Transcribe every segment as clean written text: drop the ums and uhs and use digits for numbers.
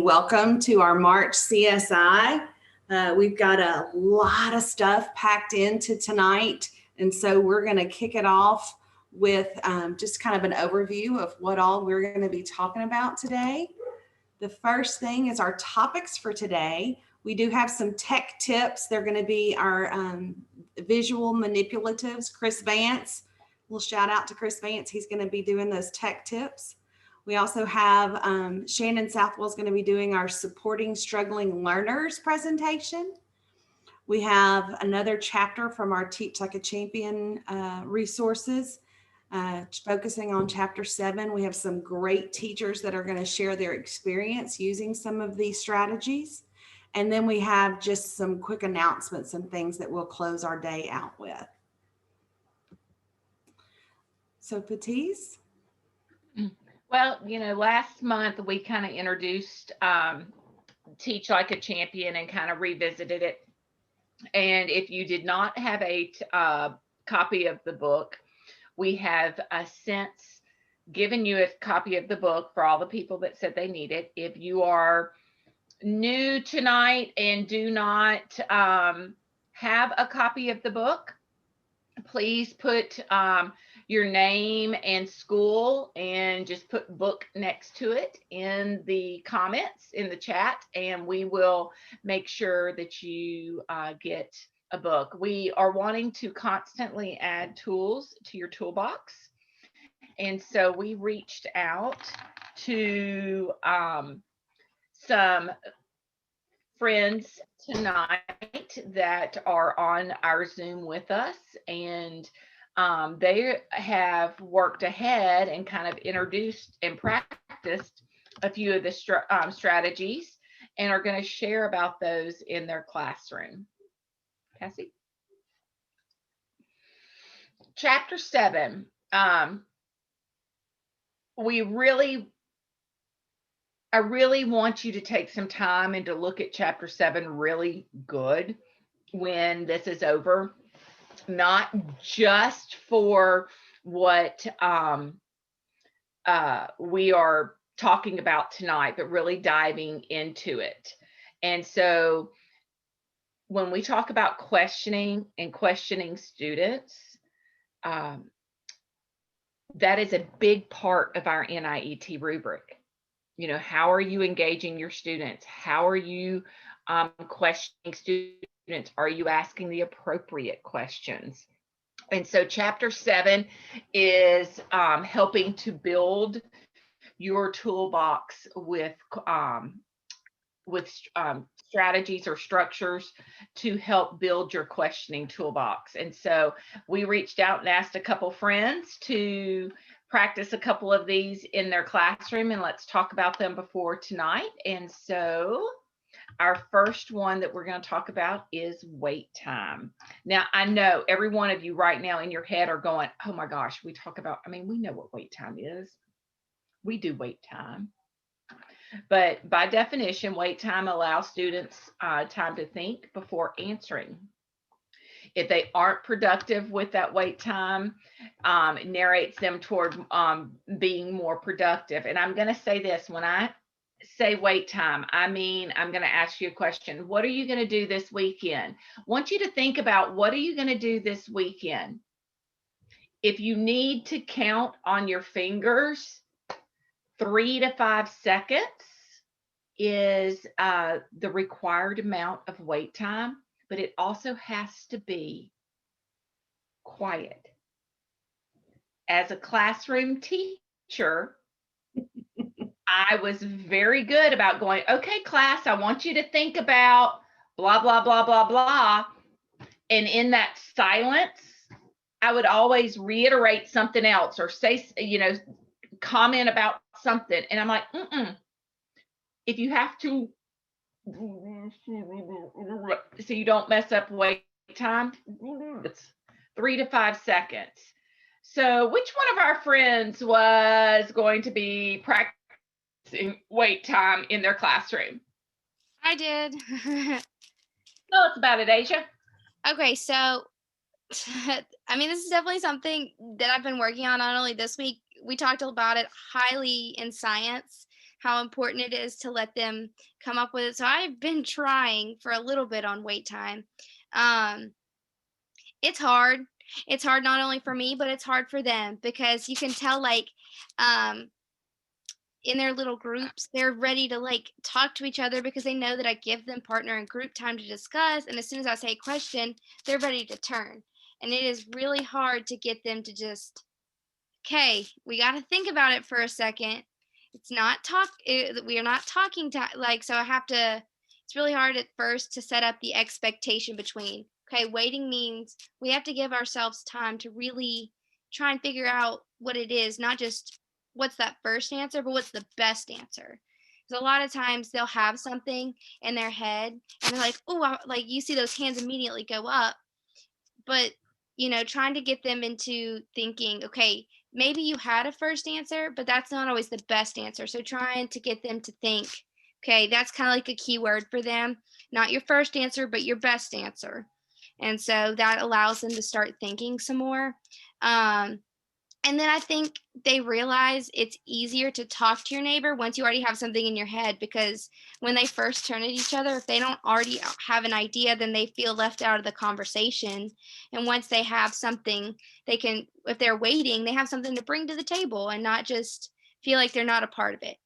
Welcome to our March CSI. We've got a lot of stuff packed into tonight, and so we're going to kick it off with just kind of an overview of what all we're going to be talking about today. The first thing is our topics for today. We do have some tech tips. They're going to be our visual manipulatives. Chris Vance, we'll shout out to Chris Vance. He's going to be doing those tech tips. We also have Shannon Southwell is going to be doing our supporting struggling learners presentation. We have another chapter from our Teach Like a Champion resources, focusing on chapter 7. We have some great teachers that are going to share their experience using some of these strategies. And then we have just some quick announcements and things that we'll close our day out with. So Patiz? Well, last month we kind of introduced Teach Like a Champion and kind of revisited it. And if you did not have a copy of the book, we have since given you a copy of the book for all the people that said they need it. If you are new tonight and do not have a copy of the book, please put your name and school and just put book next to it in the comments in the chat, and we will make sure that you get a book. We are wanting to constantly add tools to your toolbox, and so we reached out to some friends tonight that are on our Zoom with us, and they have worked ahead and kind of introduced and practiced a few of the strategies and are going to share about those in their classroom. Cassie? Chapter 7. I really want you to take some time and to look at chapter 7 really good when this is over. Not just for what we are talking about tonight, but really diving into it. And so when we talk about questioning and questioning students, that is a big part of our NIET rubric. How are you engaging your students? How are you questioning students? Are you asking the appropriate questions? And so chapter 7 is helping to build your toolbox with strategies or structures to help build your questioning toolbox. And so we reached out and asked a couple friends to practice a couple of these in their classroom, and let's talk about them before tonight. And so our first one that we're going to talk about is wait time. Now, I know every one of you right now in your head are going, oh my gosh, we know what wait time is. We do wait time. But by definition, wait time allows students time to think before answering. If they aren't productive with that wait time, it narrates them toward being more productive. And I'm going to say this, when I say wait time, I mean, I'm going to ask you a question. What are you going to do this weekend? I want you to think about, what are you going to do this weekend? If you need to count on your fingers, 3 to 5 seconds is the required amount of wait time, but it also has to be quiet. As a classroom teacher, I was very good about going, okay, class, I want you to think about blah, blah, blah, blah, blah. And in that silence, I would always reiterate something else or say, comment about something. And I'm like, if you have to, so you don't mess up wait time, it's 3 to 5 seconds. So which one of our friends was going to be practicing wait time in their classroom? I did. Tell us about it, Asia. Okay, so this is definitely something that I've been working on not only this week. We talked about it highly in science. how important it is to let them come up with it. So I've been trying for a little bit on wait time. Um, it's hard. It's hard not only for me, but it's hard for them because you can tell like um in their little groups, they're ready to like talk to each other because they know that I give them partner and group time to discuss. And as soon as I say a question, they're ready to turn. And it is really hard to get them to just, okay, we got to think about it for a second. It's not we are not talking to like, so I have to, it's really hard at first to set up the expectation between, okay, waiting means we have to give ourselves time to really try and figure out what it is, not just what's that first answer, but what's the best answer. Because a lot of times they'll have something in their head and they're like, oh, like you see those hands immediately go up. But, trying to get them into thinking, okay, maybe you had a first answer, but that's not always the best answer. So trying to get them to think, okay, that's kind of like a keyword for them, not your first answer, but your best answer. And so that allows them to start thinking some more. Um, and then I think they realize it's easier to talk to your neighbor once you already have something in your head, because when they first turn at each other, if they don't already have an idea, then they feel left out of the conversation. And once they have something, they can, if they're waiting, they have something to bring to the table and not just feel like they're not a part of it.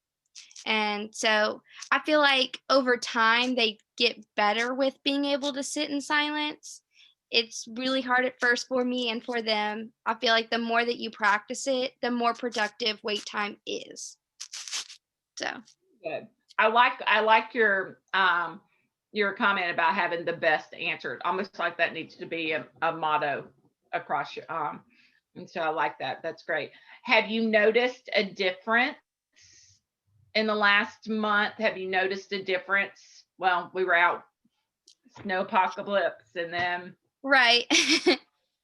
And so I feel like over time they get better with being able to sit in silence. It's really hard at first for me and for them. I feel like the more that you practice it, the more productive wait time is. So Good. I like your comment about having the best answer. Almost like that needs to be a motto across your and so I like that. That's great. Have you noticed a difference in the last month? Have you noticed a difference? Well, we were out snow apocalypse and then right.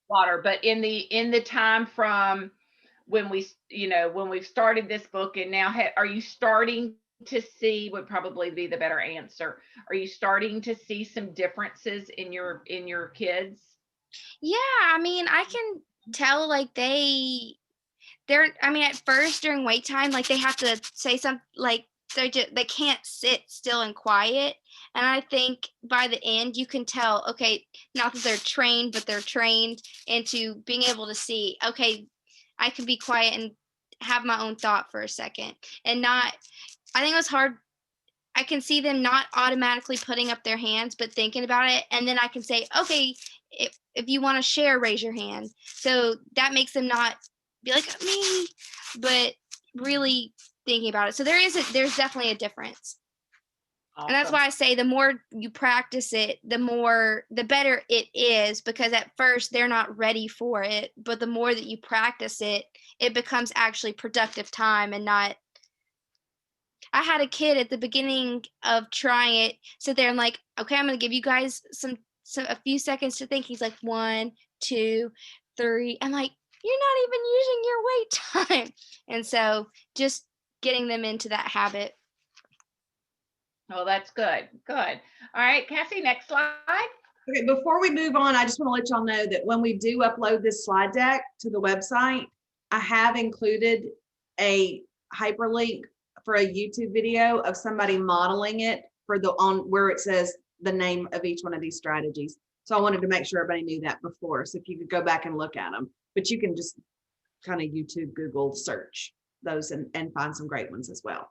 water, but in the time from when we've started this book and now are you starting to see, would probably be the better answer, are you starting to see some differences in your kids? Yeah, I mean, I can tell like at first during wait time, like they have to say something, like they can't sit still and quiet. And I think by the end you can tell, okay, not that they're trained, but they're trained into being able to see, okay, I can be quiet and have my own thought for a second and not, I think it was hard. I can see them not automatically putting up their hands, but thinking about it. And then I can say, okay, if you want to share, raise your hand. So that makes them not be like me, but really thinking about it. So there's definitely a difference. Awesome. And that's why I say the more you practice it, the better it is, because at first they're not ready for it. But the more that you practice it, it becomes actually productive time and not. I had a kid at the beginning of trying it sit there and like, okay, I'm gonna give you guys a few seconds to think. He's like 1, 2, 3. I'm like, you're not even using your wait time. And so just getting them into that habit. Oh, that's good. Good. All right, Cassie, next slide. Okay, before we move on, I just want to let y'all know that when we do upload this slide deck to the website, I have included a hyperlink for a YouTube video of somebody modeling it on where it says the name of each one of these strategies. So I wanted to make sure everybody knew that before. So if you could go back and look at them, but you can just kind of YouTube, Google search those and find some great ones as well.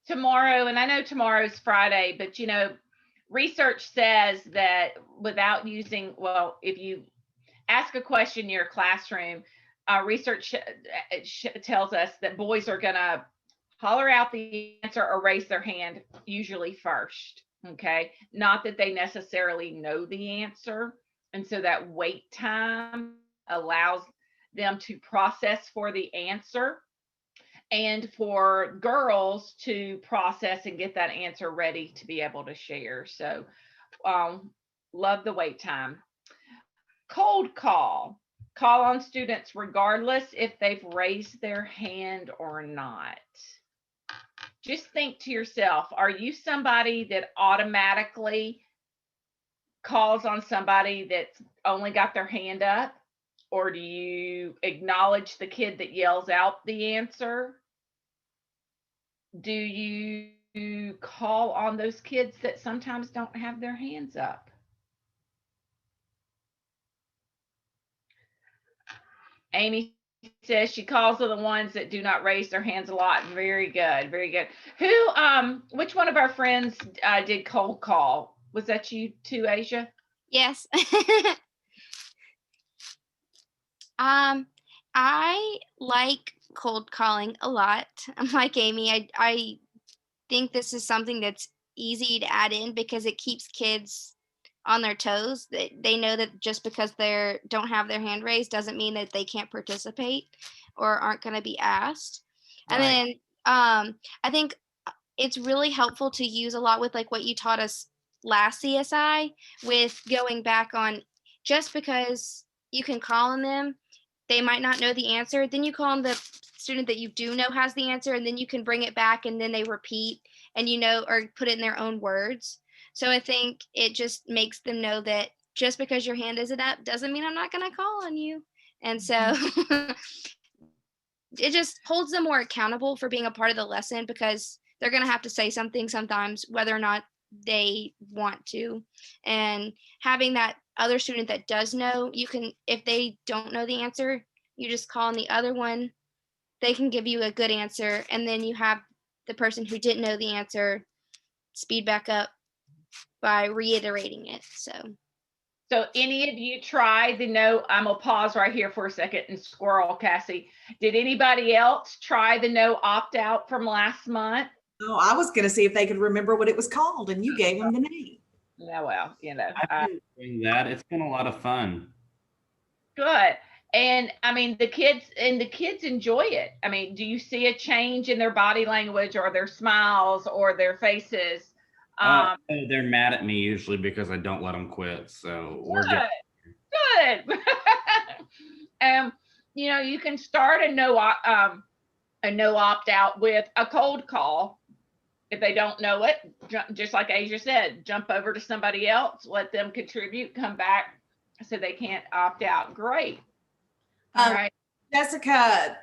Tomorrow, and I know tomorrow's Friday, but research says that without using, well, if you ask a question in your classroom, research tells us that boys are going to holler out the answer or raise their hand usually first. Okay. Not that they necessarily know the answer. And so that wait time allows them to process for the answer and for girls to process and get that answer ready to be able to share. So love the wait time. Cold call on students regardless if they've raised their hand or not. Just think to yourself, are you somebody that automatically calls on somebody that's only got their hand up? Or do you acknowledge the kid that yells out the answer? Do you call on those kids that sometimes don't have their hands up? Amy says she calls on the ones that do not raise their hands a lot. Very good, very good. Which one of our friends did cold call? Was that you too, Asia? Yes. I like cold calling a lot. I'm like Amy. I think this is something that's easy to add in because it keeps kids on their toes. They know that just because they don't have their hand raised doesn't mean that they can't participate or aren't going to be asked. And Right. then I think it's really helpful to use a lot with like what you taught us last CSI with going back on just because you can call on them, they might not know the answer. Then you call on the student that you do know has the answer, and then you can bring it back and then they repeat and or put it in their own words. So I think it just makes them know that just because your hand isn't up doesn't mean I'm not going to call on you. And so it just holds them more accountable for being a part of the lesson because they're going to have to say something sometimes, whether or not they want to. And having that other student that does know, you can, if they don't know the answer, you just call on the other one. They can give you a good answer. And then you have the person who didn't know the answer speed back up by reiterating it. So any of you try the no, I'm gonna pause right here for a second and squirrel Cassie. Did anybody else try the no opt out from last month? Oh, I was going to see if they could remember what it was called, and you gave them the name. Yeah, well, I've been doing that. It's been a lot of fun. good. And I mean, the kids enjoy it. I mean, do you see a change in their body language or their smiles or their faces? They're mad at me usually because I don't let them quit. So we're good. Good. um, you can start a no opt out with a cold call. If they don't know it, just like Asia said, jump over to somebody else, let them contribute, come back so they can't opt out. Great. All right. Jessica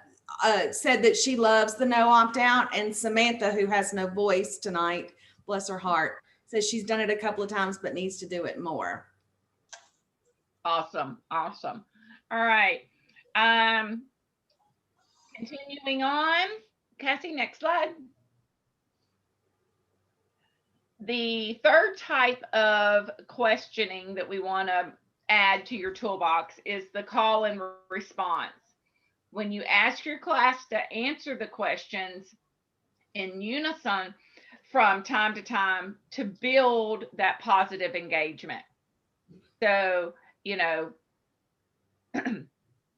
said that she loves the no opt out, and Samantha, who has no voice tonight, bless her heart, says she's done it a couple of times but needs to do it more. Awesome. Awesome. All right. Continuing on, Cassie, next slide. The third type of questioning that we want to add to your toolbox is the call and response. When you ask your class to answer the questions in unison from time to time to build that positive engagement. So,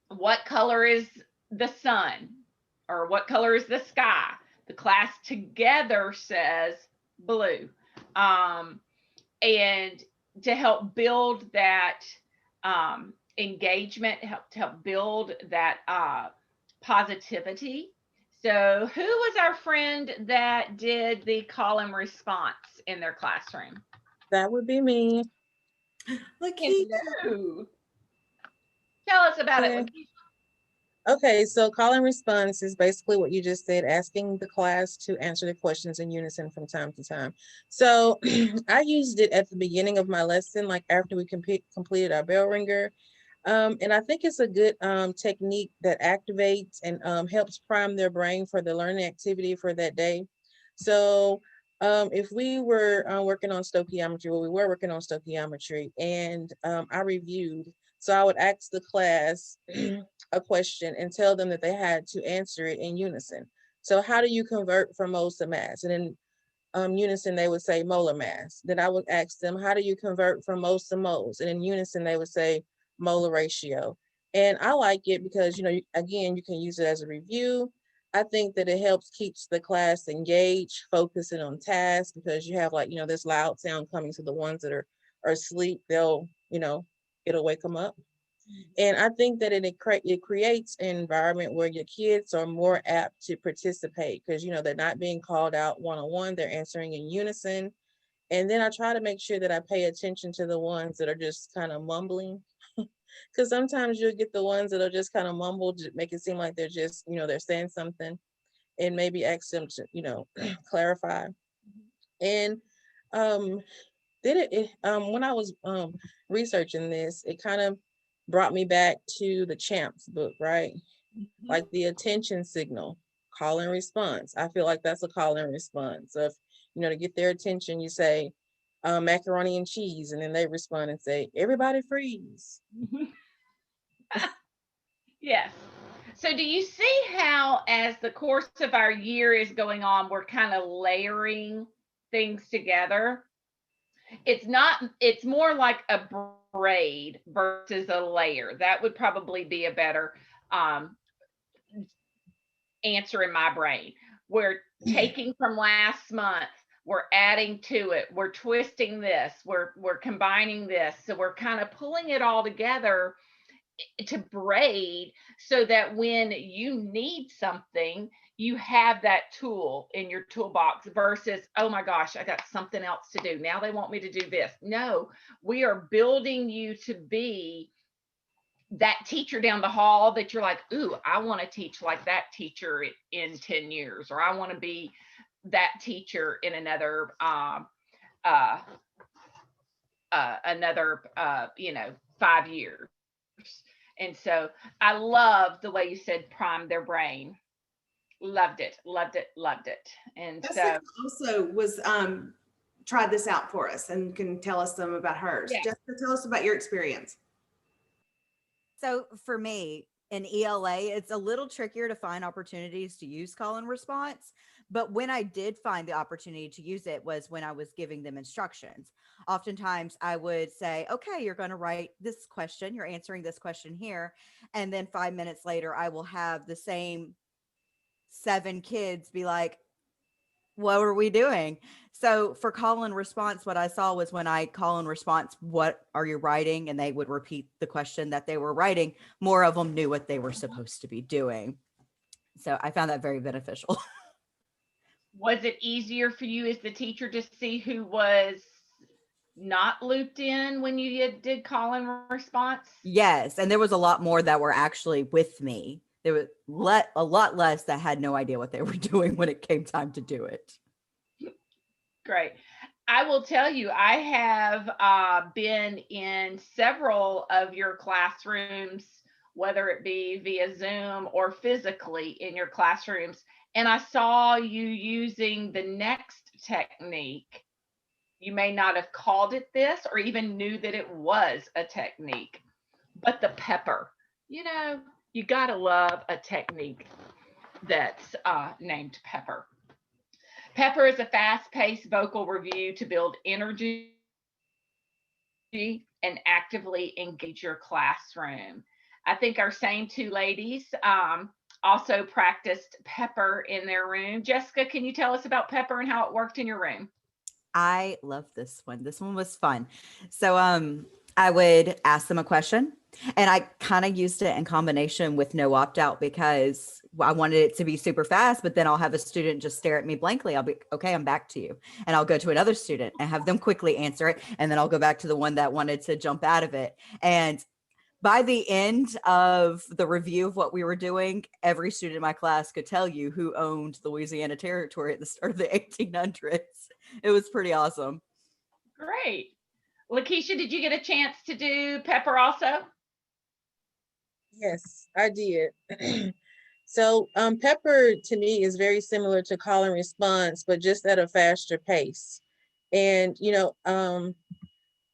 what color is the sun? Or what color is the sky? The class together says blue. And to help build that engagement, to help build that positivity. So who was our friend that did the call and response in their classroom? That would be me. Hello. Tell us about it. Okay, so call and response is basically what you just said, asking the class to answer the questions in unison from time to time. So I used it at the beginning of my lesson, like after we completed our bell ringer. And I think it's a good technique that activates and helps prime their brain for the learning activity for that day. So if we were working on stoichiometry, well, we were working on stoichiometry, and I reviewed. So I would ask the class a question and tell them that they had to answer it in unison. So how do you convert from moles to mass? And in unison, they would say molar mass. Then I would ask them, how do you convert from moles to moles? And in unison, they would say molar ratio. And I like it because, again, you can use it as a review. I think that it helps keeps the class engaged, focusing on tasks, because you have this loud sound coming to the ones that are asleep. They'll, it'll wake them up. And I think that it creates an environment where your kids are more apt to participate because, they're not being called out one-on-one, they're answering in unison. And then I try to make sure that I pay attention to the ones that are just kind of mumbling. Because sometimes you'll get the ones that'll just kind of mumble, make it seem like they're just, they're saying something. and maybe ask them to, clarify. And um, then when I was researching this, it kind of brought me back to the Champs book, right? Like the attention signal, call and response. I feel like that's a call and response of, to get their attention, you say macaroni and cheese, and then they respond and say, everybody freeze. Yes. So do you see how, as the course of our year is going on, we're kind of layering things together? It's more like a braid versus a layer. That would probably be a better answer in my brain. We're taking from last month, we're adding to it, we're twisting this, we're combining this. So we're kind of pulling it all together to braid so that when you need something, you have that tool in your toolbox versus, oh my gosh, I got something else to do. Now they want me to do this. No, we are building you to be that teacher down the hall that you're like, ooh, I want to teach like that teacher in 10 years, or I want to be that teacher in another 5 years. And so I love the way you said prime their brain. Loved it, loved it, loved it. And Jessica so also was tried this out for us and can tell us some about hers. Yeah. Jessica, tell us about your experience. So for me, in ELA, it's a little trickier to find opportunities to use call and response. But when I did find the opportunity to use it was when I was giving them instructions. Oftentimes I would say, okay, you're going to write this question. You're answering this question here. And then 5 minutes later, I will have the same 7 kids be like, what are we doing? So for call and response, what I saw was when I call and response, what are you writing? And they would repeat the question that they were writing. More of them knew what they were supposed to be doing. So I found that very beneficial. was it easier for you as the teacher to see who was not looped in when you did call and response? Yes. And there was a lot more that were actually with me. There was a lot less that had no idea what they were doing when it came time to do it. Great. I will tell you, I have been in several of your classrooms, whether it be via Zoom or physically in your classrooms, and I saw you using the next technique. You may not have called it this or even knew that it was a technique, but the pepper. You got to love a technique that's named pepper. Pepper is a fast-paced vocal review to build energy and actively engage your classroom. I think our same 2 ladies also practiced pepper in their room. Jessica, can you tell us about pepper and how it worked in your room? I love this one. This one was fun. So I would ask them a question, and I kind of used it in combination with no opt-out because I wanted it to be super fast, but then I'll have a student just stare at me blankly. I'll be, okay, I'm back to you. And I'll go to another student and have them quickly answer it. And then I'll go back to the one that wanted to jump out of it. And by the end of the review of what we were doing, every student in my class could tell you who owned the Louisiana Territory at the start of the 1800s. It was pretty awesome. Great. Lakeisha, did you get a chance to do pepper also? Yes, I did. So pepper to me is very similar to call and response, but just at a faster pace. And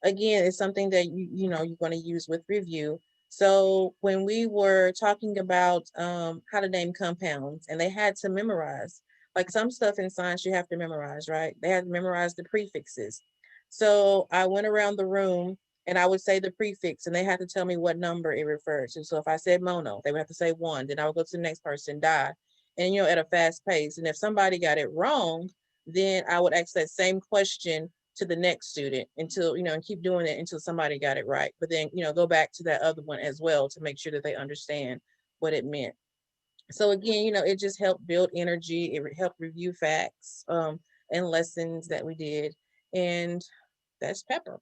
again, it's something that you're going to use with review. So when we were talking about how to name compounds, and they had to memorize, like some stuff in science you have to memorize, right? They had to memorize the prefixes. So I went around the room and I would say the prefix, and they had to tell me what number it referred to. So if I said mono, they would have to say 1. Then I would go to the next person, die, and at a fast pace. And if somebody got it wrong, then I would ask that same question to the next student until, and keep doing it until somebody got it right. But then, go back to that other one as well to make sure that they understand what it meant. So again, it just helped build energy. It helped review facts and lessons that we did. And that's pepper.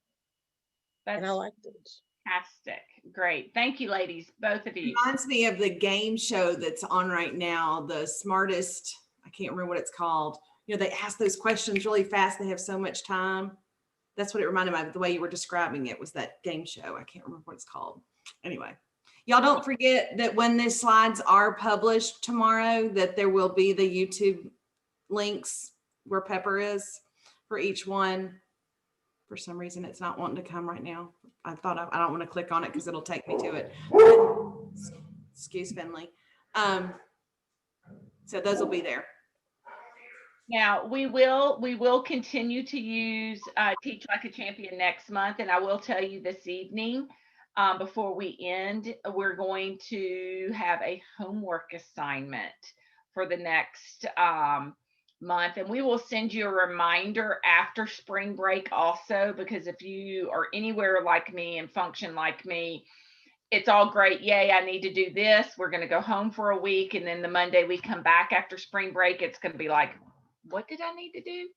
And I liked it. Fantastic. Great. Thank you, ladies, both of you. Reminds me of the game show that's on right now, the smartest I can't remember what it's called. You know, they ask those questions really fast. They have so much time. That's what it reminded me of. The way you were describing it was that game show. I can't remember what it's called. Anyway, y'all don't forget that when these slides are published tomorrow, that there will be the YouTube links where Pepper is for each one. For some reason, it's not wanting to come right now. I thought I don't want to click on it because it'll take me to it. Excuse Finley. So those will be there. Now we will continue to use Teach Like a Champion next month, and I will tell you this evening, before we end, we're going to have a homework assignment for the next month, and we will send you a reminder after spring break also, because if you are anywhere like me and function like me, it's all great. Yay, I need to do this. We're going to go home for a week, and then the Monday we come back after spring break, it's going to be like, what did I need to do?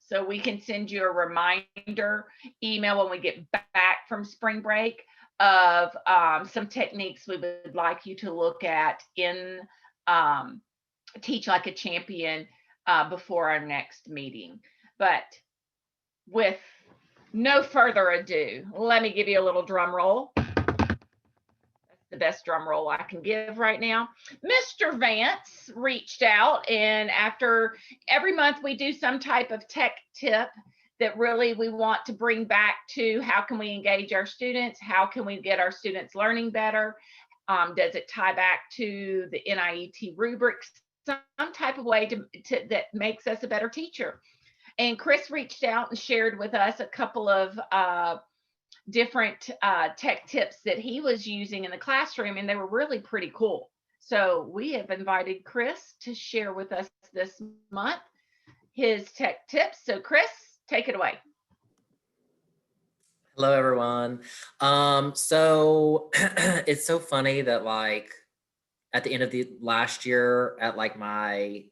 So we can send you a reminder email when we get back from spring break of some techniques we would like you to look at in Teach Like a Champion before our next meeting. But with no further ado, let me give you a little drum roll. The best drum roll I can give right now. Mr. Vance reached out, and after every month we do some type of tech tip that really we want to bring back to how can we engage our students? How can we get our students learning better? Does it tie back to the NIET rubrics? Some type of way that makes us a better teacher. And Chris reached out and shared with us a couple of different tech tips that he was using in the classroom, and they were really pretty cool. So we have invited Chris to share with us this month his tech tips. So Chris, take it away. Hello, everyone. So it's so funny that like at the end of the last year at like my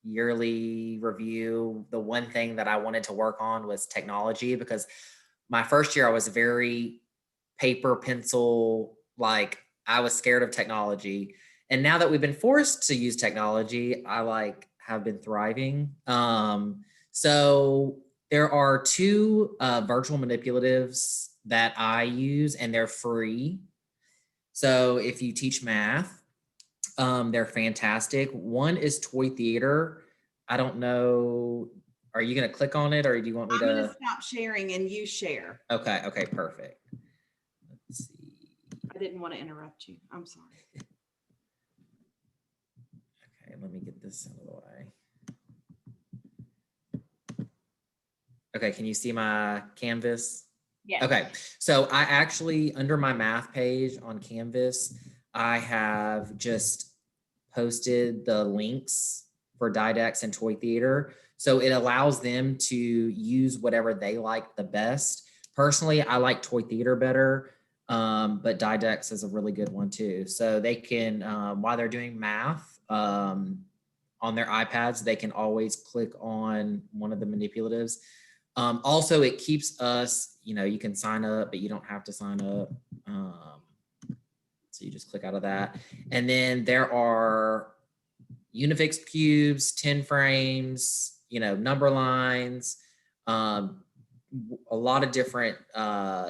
yearly review, the one thing that I wanted to work on was technology, because my first year I was very paper, pencil, like I was scared of technology. And now that we've been forced to use technology, I like have been thriving. So there are two virtual manipulatives that I use, and they're free. So if you teach math, they're fantastic. One is Toy Theater. I don't know. Are you going to click on it, or do you want me to? I'm going to stop sharing and you share. Okay. Okay. Perfect. Let's see. I didn't want to interrupt you. I'm sorry. Okay. Let me get this out of the way. Okay. Can you see my Canvas? Yeah. Okay. So I actually, under my math page on Canvas, I have just posted the links for Didex and Toy Theater. So it allows them to use whatever they like the best. Personally, I like Toy Theater better, but Didex is a really good one too. So they can, while they're doing math on their iPads, they can always click on one of the manipulatives. Also, it keeps us, you can sign up, but you don't have to sign up. So you just click out of that. And then there are Unifix cubes, 10 frames, number lines, a lot of different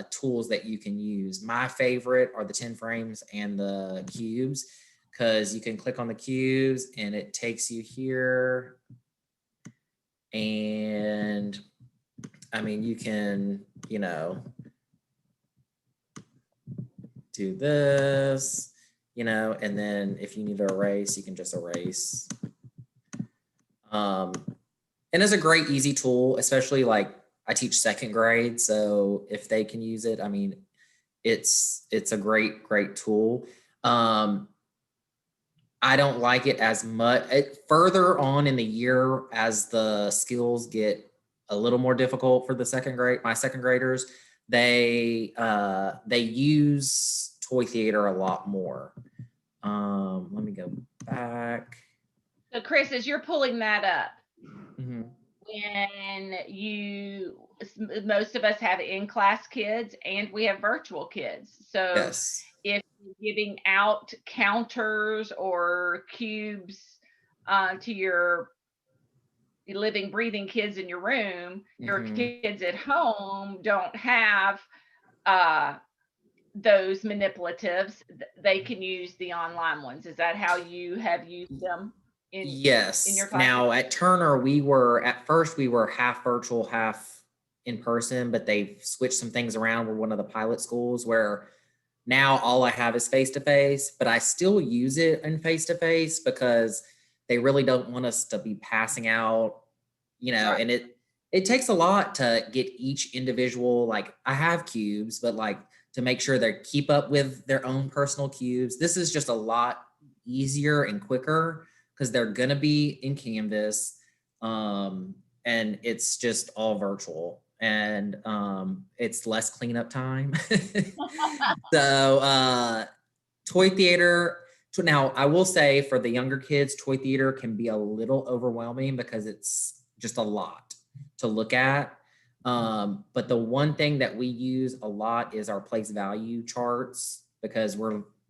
tools that you can use. My favorite are the 10 frames and the cubes, because you can click on the cubes and it takes you here. And I mean, you can, do this, and then if you need to erase, you can just erase. And it's a great, easy tool, especially like I teach second grade. So if they can use it, I mean, it's a great, great tool. I don't like it as much. Further on in the year, as the skills get a little more difficult for my second graders, they use Toy Theater a lot more. Let me go back. So Chris, as you're pulling that up, Mm-hmm. when most of us have in-class kids and we have virtual kids. So Yes. If you're giving out counters or cubes to your living, breathing kids in your room. Your Mhm. kids at home don't have those manipulatives. They can use the online ones. Is that how you have used them in your Yes. classroom? Now at Turner, at first we were half virtual, half in person, but they've switched some things around. We're one of the pilot schools where now all I have is face to face, but I still use it in face to face because they really don't want us to be passing out, Right. and it takes a lot to get each individual, like I have cubes, but like to make sure they keep up with their own personal cubes. This is just a lot easier and quicker because they're going to be in Canvas, and it's just all virtual, and it's less cleanup time. So toy theater. Now I will say for the younger kids, toy theater can be a little overwhelming because it's just a lot to look at. But the one thing that we use a lot is our place value charts, because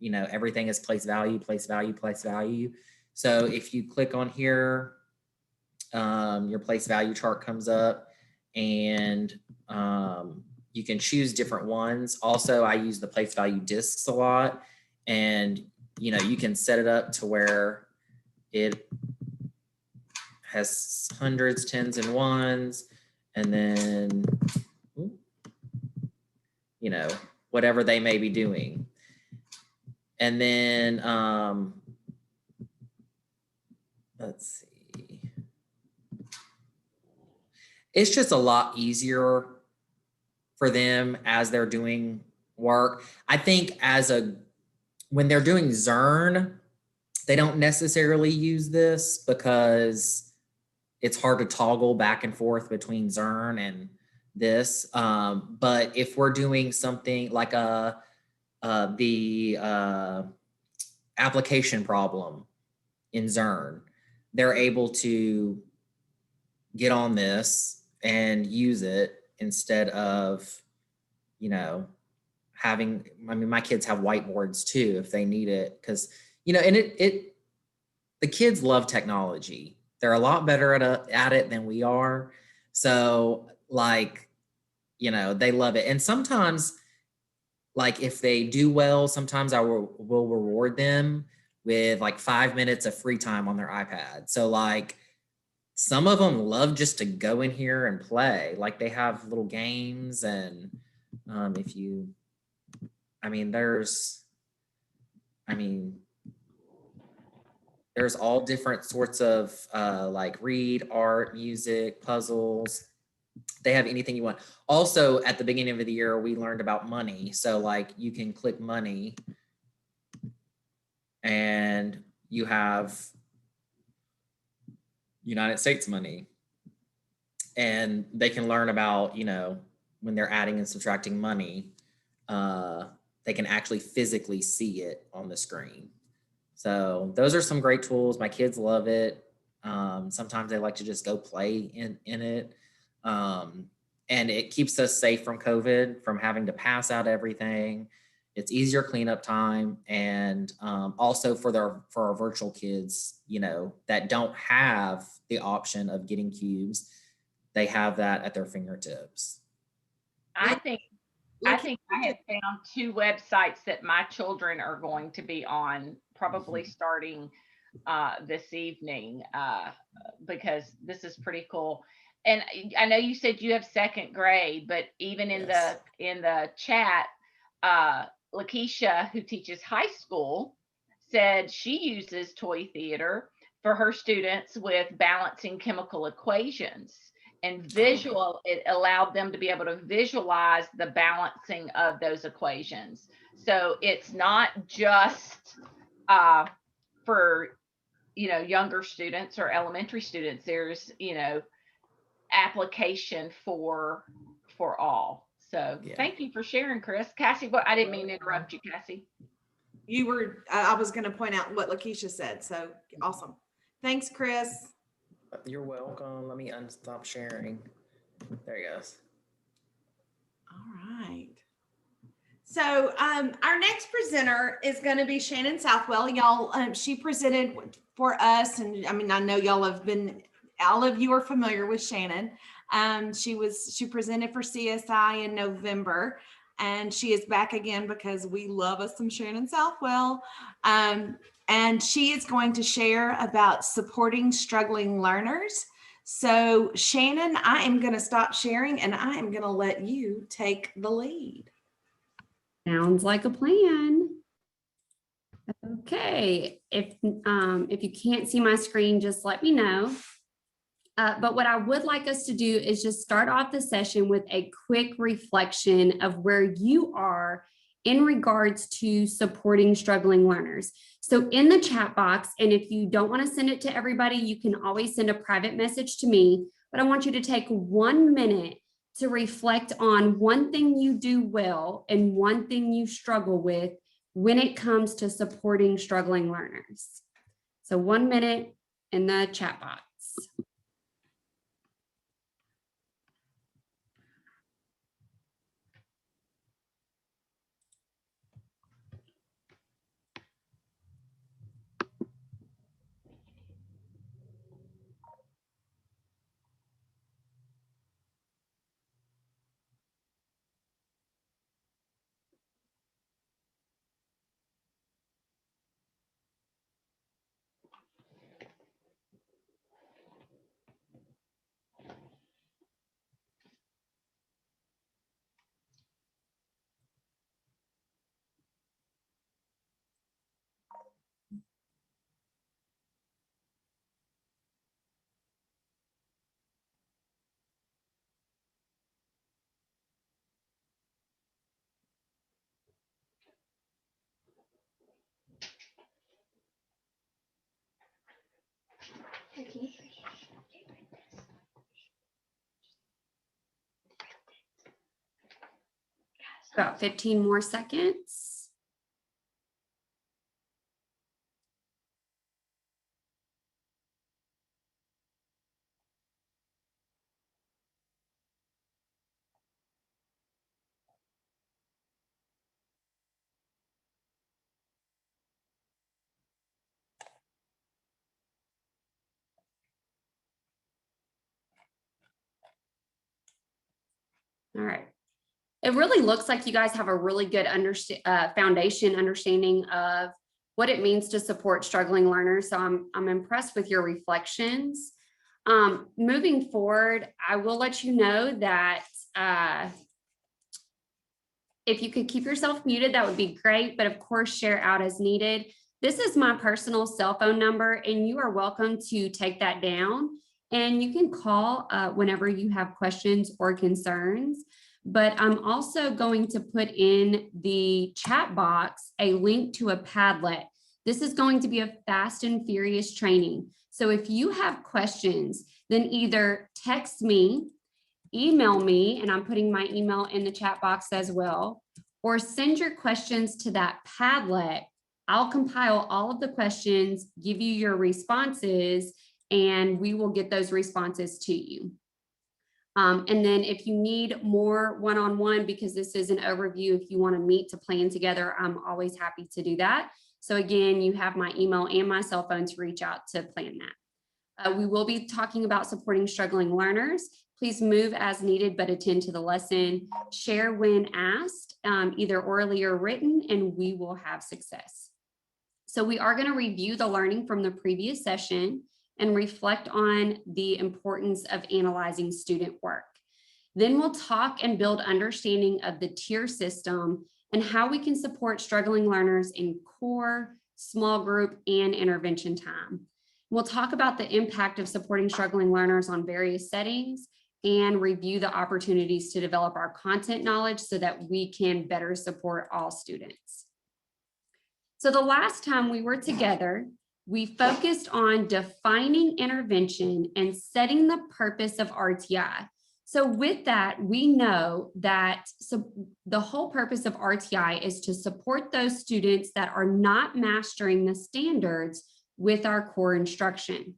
everything is place value, place value, place value. So if you click on here, your place value chart comes up, and you can choose different ones. Also, I use the place value discs a lot, and you can set it up to where it has hundreds, tens, and ones, and then whatever they may be doing. And then let's see. It's just a lot easier for them as they're doing work. I think when they're doing Zern, they don't necessarily use this because it's hard to toggle back and forth between Zern and this. But if we're doing something like the application problem in Zern, they're able to get on this and use it instead of, my kids have whiteboards too if they need it, because and the kids love technology. They're a lot better at it than we are. So they love it. And sometimes, like if they do well, sometimes I will reward them with like 5 minutes of free time on their iPad. So like some of them love just to go in here and play. Like they have little games, and there's all different sorts of like read, art, music, puzzles. They have anything you want. Also, at the beginning of the year, we learned about money. So like you can click money and you have United States money. And they can learn about, when they're adding and subtracting money, they can actually physically see it on the screen. So those are some great tools. My kids love it. Sometimes they like to just go play in it. And it keeps us safe from COVID, from having to pass out everything. It's easier cleanup time. And also for our virtual kids, that don't have the option of getting cubes, they have that at their fingertips. I think I have found 2 websites that my children are going to be on, probably starting this evening, because this is pretty cool. And I know you said you have second grade, but even in the chat, Lakeisha, who teaches high school, said she uses toy theater for her students with balancing chemical equations. And it allowed them to be able to visualize the balancing of those equations. So it's not just for younger students or elementary students. There's application for all. So Thank you for sharing, Chris. Cassie, I didn't mean to interrupt you, Cassie. I was going to point out what Lakeisha said. So awesome. Thanks, Chris. You're welcome. Let me unstop sharing. There he goes. All right. So our next presenter is going to be Shannon Southwell. Y'all, she presented for us, and I know y'all have been all of you are familiar with Shannon. She presented for CSI in November, and she is back again because we love us some Shannon Southwell. And she is going to share about supporting struggling learners. So Shannon, I am going to stop sharing and I am going to let you take the lead. Sounds like a plan. Okay, if you can't see my screen, just let me know. But what I would like us to do is just start off the session with a quick reflection of where you are in regards to supporting struggling learners. So in the chat box, and if you don't want to send it to everybody, you can always send a private message to me, but I want you to take 1 minute to reflect on one thing you do well and one thing you struggle with when it comes to supporting struggling learners. So 1 minute in the chat box. About 15 more seconds. All right. It really looks like you guys have a really good foundation understanding of what it means to support struggling learners. So I'm impressed with your reflections. Moving forward, I will let you know that if you could keep yourself muted, that would be great. But of course, share out as needed. This is my personal cell phone number, and you are welcome to take that down. And you can call whenever you have questions or concerns. But I'm also going to put in the chat box a link to a Padlet. This is going to be a fast and furious training. So if you have questions, then either text me, email me, and I'm putting my email in the chat box as well, or send your questions to that Padlet. I'll compile all of the questions, give you your responses, and we will get those responses to you. And then if you need more one-on-one, because this is an overview, if you want to meet to plan together, I'm always happy to do that. So again, you have my email and my cell phone to reach out to plan that. We will be talking about supporting struggling learners. Please move as needed, but attend to the lesson. Share when asked, either orally or written, and we will have success. So we are going to review the learning from the previous session and reflect on the importance of analyzing student work. Then we'll talk and build understanding of the tier system and how we can support struggling learners in core, small group, and intervention time. We'll talk about the impact of supporting struggling learners on various settings and review the opportunities to develop our content knowledge so that we can better support all students. So the last time we were together, we focused on defining intervention and setting the purpose of RTI. So with that, we know that the whole purpose of RTI is to support those students that are not mastering the standards with our core instruction.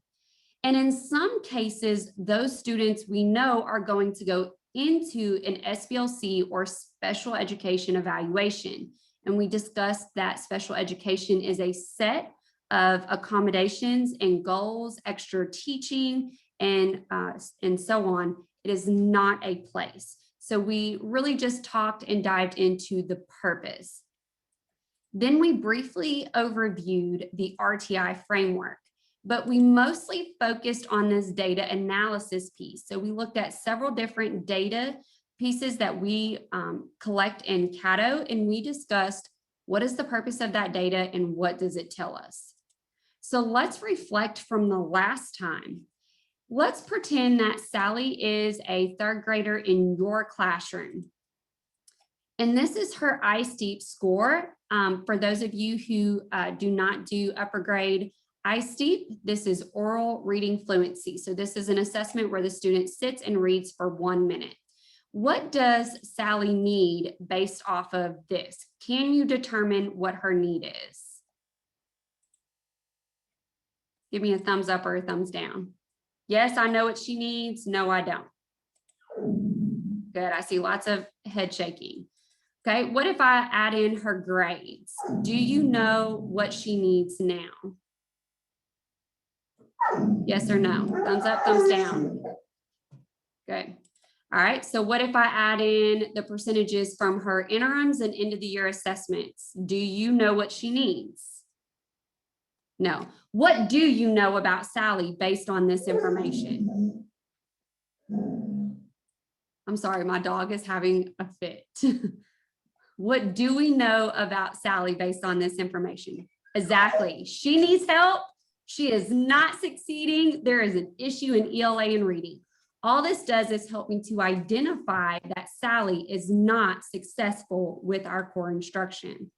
And in some cases, those students we know are going to go into an SBLC or special education evaluation. And we discussed that special education is a set of accommodations and goals, extra teaching, and so on. It is not a place. So we really just talked and dived into the purpose. Then we briefly overviewed the RTI framework, but we mostly focused on this data analysis piece. So we looked at several different data pieces that we collect in Cato, and we discussed what is the purpose of that data and what does it tell us. So let's reflect from the last time. Let's pretend that Sally is a third grader in your classroom. And this is her iSteep score. For those of you who do not do upper grade iSteep, this is oral reading fluency. So this is an assessment where the student sits and reads for 1 minute. What does Sally need based off of this? Can you determine what her need is? Give me a thumbs up or a thumbs down. Yes, I know what she needs. No, I don't. Good, I see lots of head shaking. Okay, what if I add in her grades? Do you know what she needs now? Yes or no? Thumbs up, thumbs down. Good. All right, so what if I add in the percentages from her interims and end of the year assessments? Do you know what she needs? No. What do you know about Sally based on this information? I'm sorry, my dog is having a fit. What do we know about Sally based on this information? Exactly. She needs help. She is not succeeding. There is an issue in ELA and reading. All this does is help me to identify that Sally is not successful with our core instruction.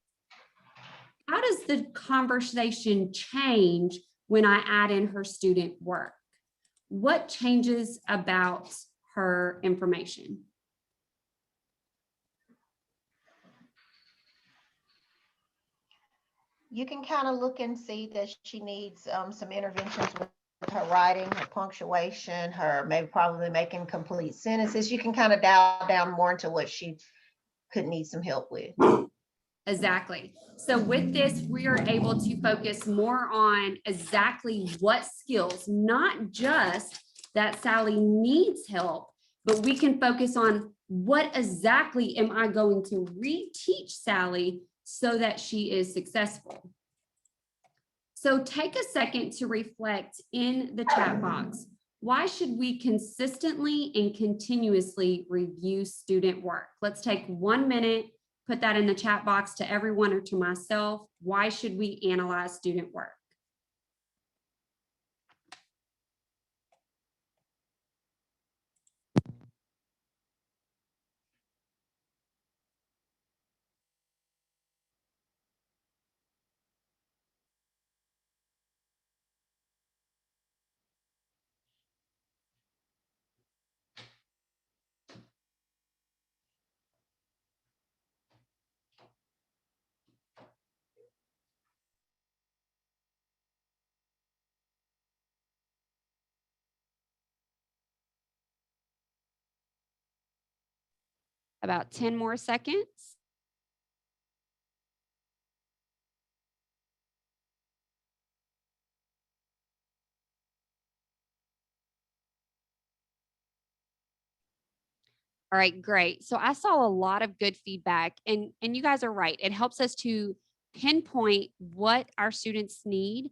How does the conversation change when I add in her student work? What changes about her information? You can kind of look and see that she needs some interventions with her writing, her punctuation, her maybe probably making complete sentences. You can kind of dial down more into what she could need some help with. Exactly. So with this, we are able to focus more on exactly what skills, not just that Sally needs help, but we can focus on what exactly am I going to reteach Sally so that she is successful. So take a second to reflect in the chat box. Why should we consistently and continuously review student work? Let's take 1 minute, put that in the chat box to everyone or to myself. Why should we analyze student work? About 10 more seconds. All right, great. So I saw a lot of good feedback and you guys are right. It helps us to pinpoint what our students need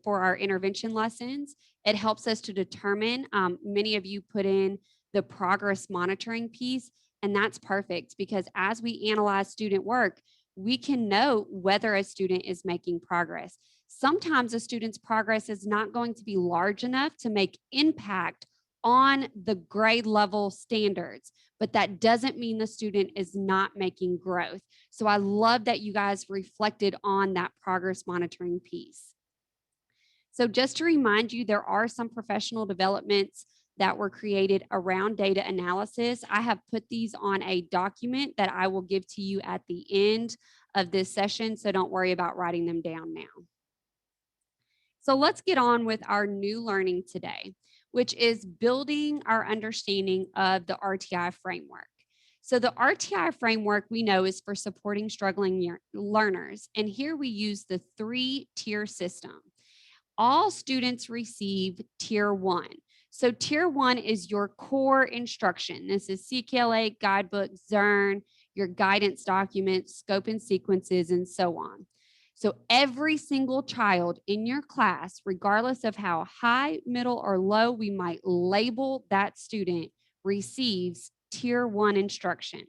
for our intervention lessons. It helps us to determine, many of you put in the progress monitoring piece, and that's perfect because as we analyze student work, we can know whether a student is making progress. Sometimes a student's progress is not going to be large enough to make impact on the grade level standards, but that doesn't mean the student is not making growth. So I love that you guys reflected on that progress monitoring piece. So just to remind you, there are some professional developments that were created around data analysis. I have put these on a document that I will give to you at the end of this session, so don't worry about writing them down now. So let's get on with our new learning today, which is building our understanding of the RTI framework. So the RTI framework we know is for supporting struggling learners. And here we use the 3-tier system. All students receive tier 1. So tier 1 is your core instruction. This is CKLA, guidebook, Zern, your guidance documents, scope and sequences, and so on. So every single child in your class, regardless of how high, middle, or low we might label that student, receives tier 1 instruction.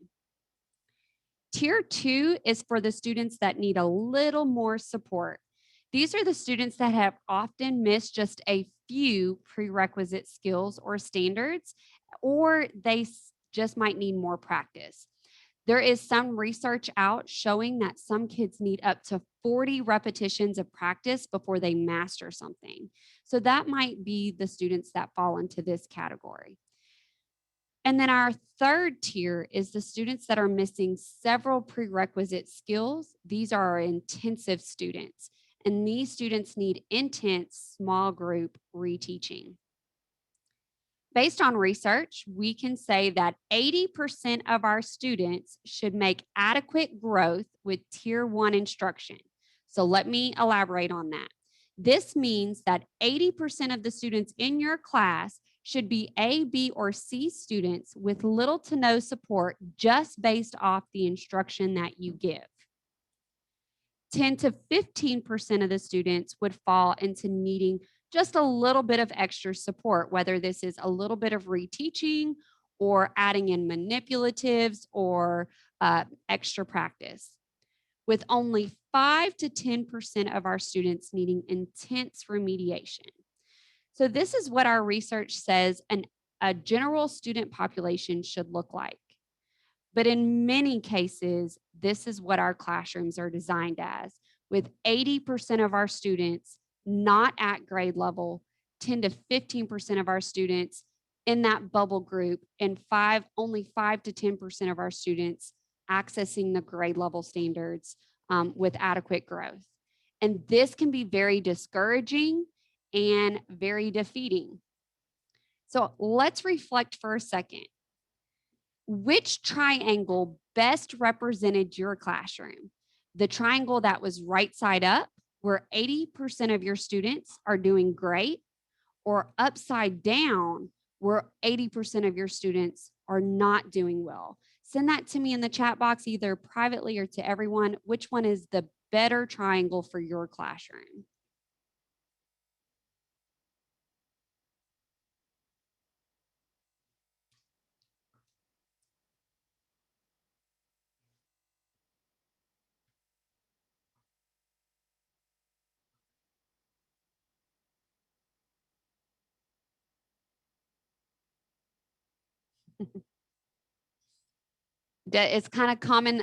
Tier 2 is for the students that need a little more support. These are the students that have often missed just a few prerequisite skills or standards, or they just might need more practice. There is some research out showing that some kids need up to 40 repetitions of practice before they master something. So that might be the students that fall into this category. And then our third tier is the students that are missing several prerequisite skills. These are our intensive students, and these students need intense small group reteaching. Based on research, we can say that 80% of our students should make adequate growth with tier 1 instruction. So let me elaborate on that. This means that 80% of the students in your class should be A, B, or C students with little to no support just based off the instruction that you give. 10 to 15% of the students would fall into needing just a little bit of extra support, whether this is a little bit of reteaching or adding in manipulatives or extra practice, with only 5 to 10% of our students needing intense remediation. So this is what our research says a general student population should look like. But in many cases, this is what our classrooms are designed as, with 80% of our students not at grade level, 10 to 15% of our students in that bubble group, and only 5 to 10% of our students accessing the grade level standards with adequate growth. And this can be very discouraging and very defeating. So let's reflect for a second. Which triangle best represented your classroom? The triangle that was right side up, where 80% of your students are doing great, or upside down, where 80% of your students are not doing well? Send that to me in the chat box, either privately or to everyone. Which one is the better triangle for your classroom? It's kind of common.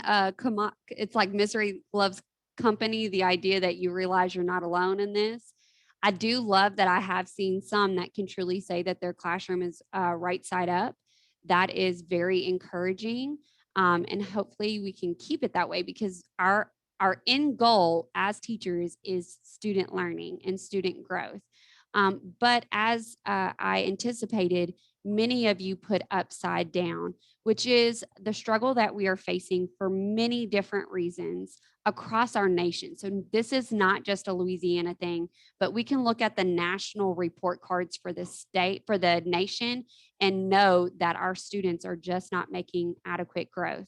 It's like misery loves company. The idea that you realize you're not alone in this. I do love that I have seen some that can truly say that their classroom is right side up. That is very encouraging, and hopefully we can keep it that way, because our end goal as teachers is student learning and student growth. But as I anticipated, many of you put upside down, which is the struggle that we are facing for many different reasons across our nation. So this is not just a Louisiana thing, but we can look at the national report cards for the state, for the nation, and know that our students are just not making adequate growth.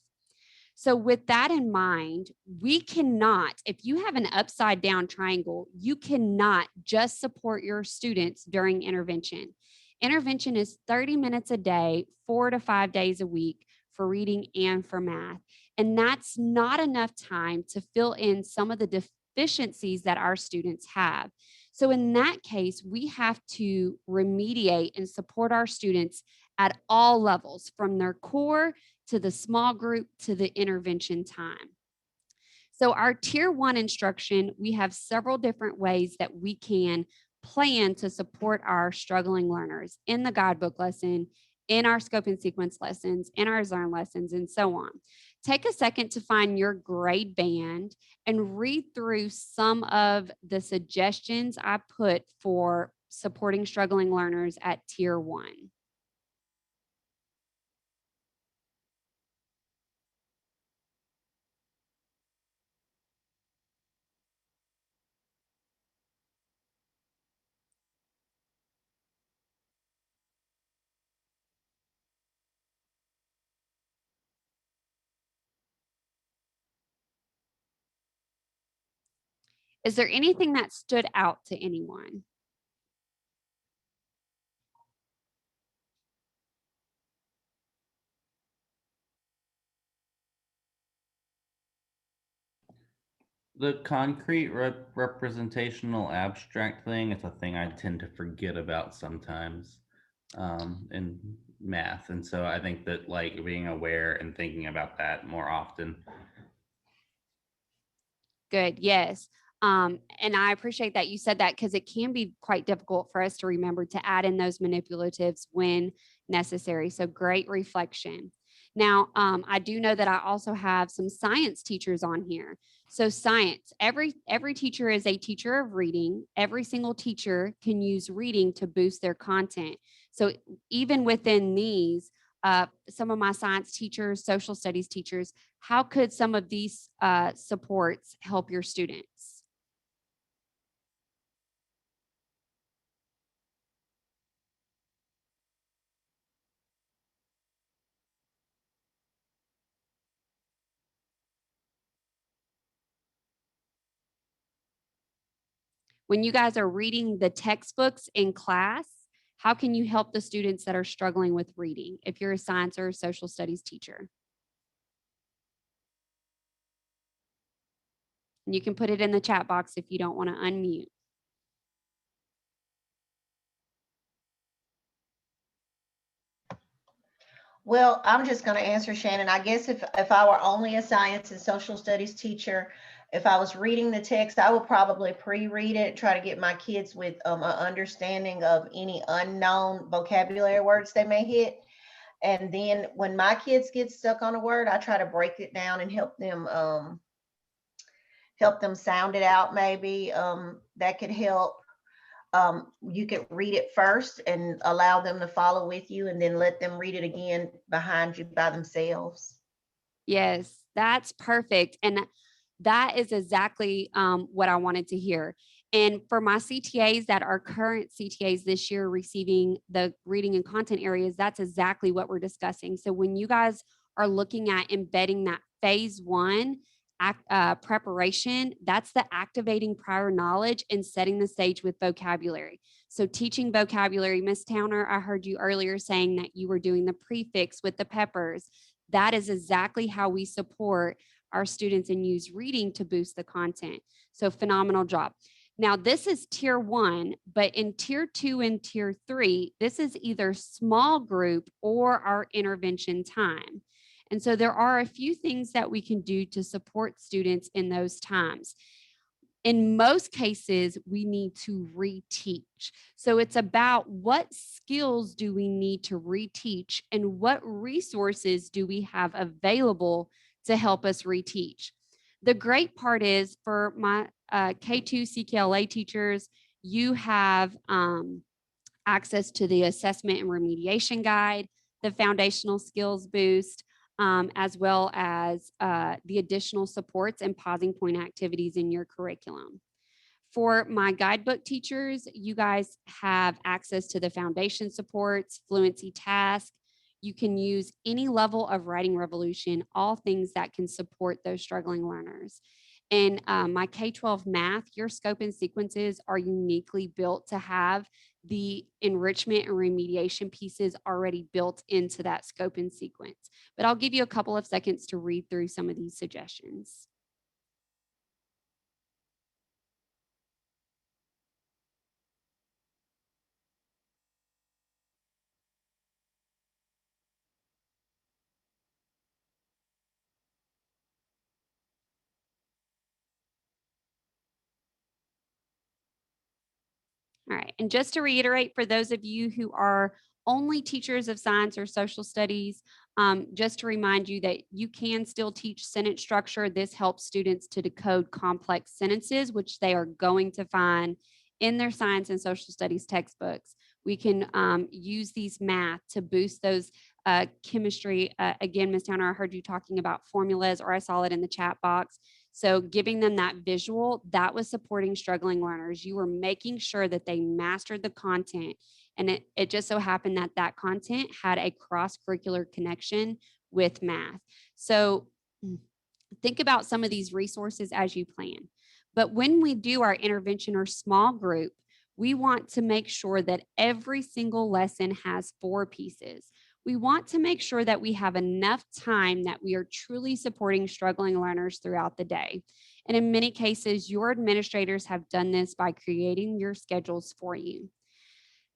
So with that in mind, we cannot, if you have an upside down triangle, you cannot just support your students during intervention. Intervention is 30 minutes a day, 4 to 5 days a week for reading and for math. And that's not enough time to fill in some of the deficiencies that our students have. So in that case, we have to remediate and support our students at all levels, from their core to the small group to the intervention time. So our tier 1 instruction, we have several different ways that we can plan to support our struggling learners in the guidebook lesson, in our scope and sequence lessons, in our Zern lessons, and so on. Take a second to find your grade band and read through some of the suggestions I put for supporting struggling learners at tier 1. Is there anything that stood out to anyone? The concrete representational abstract thing is a thing I tend to forget about sometimes in math. And so I think that like being aware and thinking about that more often. Good. Yes. And I appreciate that you said that because it can be quite difficult for us to remember to add in those manipulatives when necessary. So great reflection. Now, I do know that I also have some science teachers on here. So science, every teacher is a teacher of reading. Every single teacher can use reading to boost their content. So even within these, some of my science teachers, social studies teachers, how could some of these supports help your students? When you guys are reading the textbooks in class, how can you help the students that are struggling with reading if you're a science or a social studies teacher? And you can put it in the chat box if you don't want to unmute. Well, I'm just going to answer, Shannon. I guess if I were only a science and social studies teacher, if I was reading the text, I would probably pre-read it, try to get my kids with an understanding of any unknown vocabulary words they may hit. And then when my kids get stuck on a word, I try to break it down and help them sound it out. Maybe that could help. You could read it first and allow them to follow with you, and then let them read it again behind you by themselves. Yes, that's perfect. And that is exactly what I wanted to hear. And for my CTAs that are current CTAs this year receiving the reading and content areas, that's exactly what we're discussing. So when you guys are looking at embedding that phase one preparation, that's the activating prior knowledge and setting the stage with vocabulary. So teaching vocabulary, Miss Towner, I heard you earlier saying that you were doing the prefix with the peppers. That is exactly how we support our students and use reading to boost the content. So phenomenal job. Now this is tier one, but in tier two and tier three, this is either small group or our intervention time. And so there are a few things that we can do to support students in those times. In most cases, we need to reteach. So it's about what skills do we need to reteach and what resources do we have available to help us reteach. The great part is for my K2 CKLA teachers, you have access to the assessment and remediation guide, the foundational skills boost, as well as the additional supports and pausing point activities in your curriculum. For my guidebook teachers, you guys have access to the foundation supports, fluency task. You can use any level of writing revolution, all things that can support those struggling learners. In my K-12 math, your scope and sequences are uniquely built to have the enrichment and remediation pieces already built into that scope and sequence. But I'll give you a couple of seconds to read through some of these suggestions. All right, and just to reiterate, for those of you who are only teachers of science or social studies, just to remind you that you can still teach sentence structure. This helps students to decode complex sentences, which they are going to find in their science and social studies textbooks. We can use these math to boost those chemistry. Again, Ms. Towner, I heard you talking about formulas, or I saw it in the chat box. So giving them that visual, that was supporting struggling learners. You were making sure that they mastered the content. And it just so happened that that content had a cross-curricular connection with math. So think about some of these resources as you plan. But when we do our intervention or small group, we want to make sure that every single lesson has 4 pieces. We want to make sure that we have enough time that we are truly supporting struggling learners throughout the day. And in many cases, your administrators have done this by creating your schedules for you.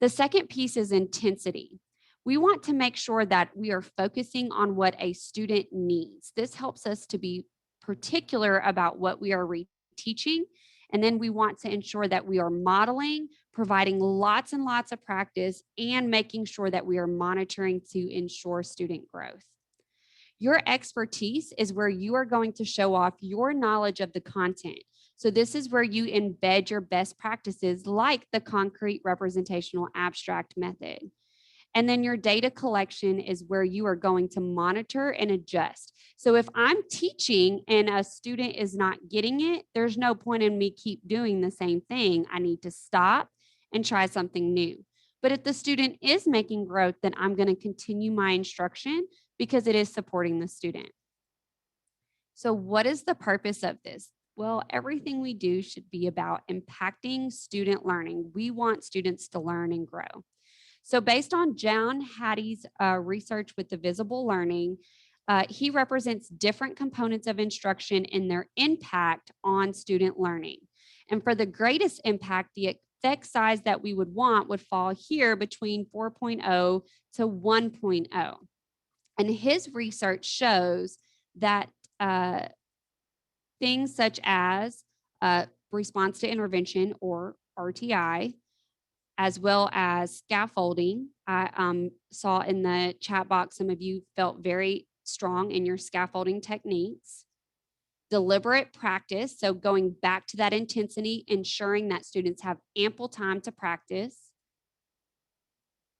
The second piece is intensity. We want to make sure that we are focusing on what a student needs. This helps us to be particular about what we are teaching. And then we want to ensure that we are modeling, providing lots and lots of practice, and making sure that we are monitoring to ensure student growth. Your expertise is where you are going to show off your knowledge of the content. So this is where you embed your best practices like the concrete representational abstract method. And then your data collection is where you are going to monitor and adjust. So if I'm teaching and a student is not getting it, there's no point in me keep doing the same thing. I need to stop and try something new. But if the student is making growth, then I'm going to continue my instruction because it is supporting the student. So what is the purpose of this? Well, everything we do should be about impacting student learning. We want students to learn and grow. So based on John Hattie's research with the visible learning, he represents different components of instruction and their impact on student learning. And for the greatest impact, the effect size that we would want would fall here between 4.0 to 1.0. And his research shows that things such as response to intervention, or RTI, as well as scaffolding. I saw in the chat box, some of you felt very strong in your scaffolding techniques. Deliberate practice, so going back to that intensity, ensuring that students have ample time to practice.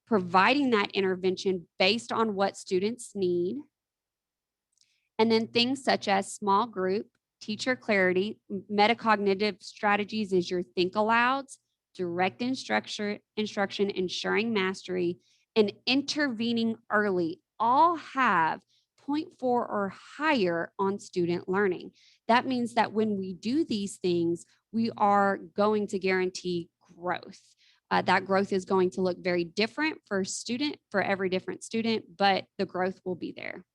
Providing that intervention based on what students need. And then things such as small group, teacher clarity, metacognitive strategies is your think alouds, direct instruction, ensuring mastery, and intervening early all have 0.4 or higher on student learning. That means that when we do these things, we are going to guarantee growth. That growth is going to look very different for every different student, but the growth will be there.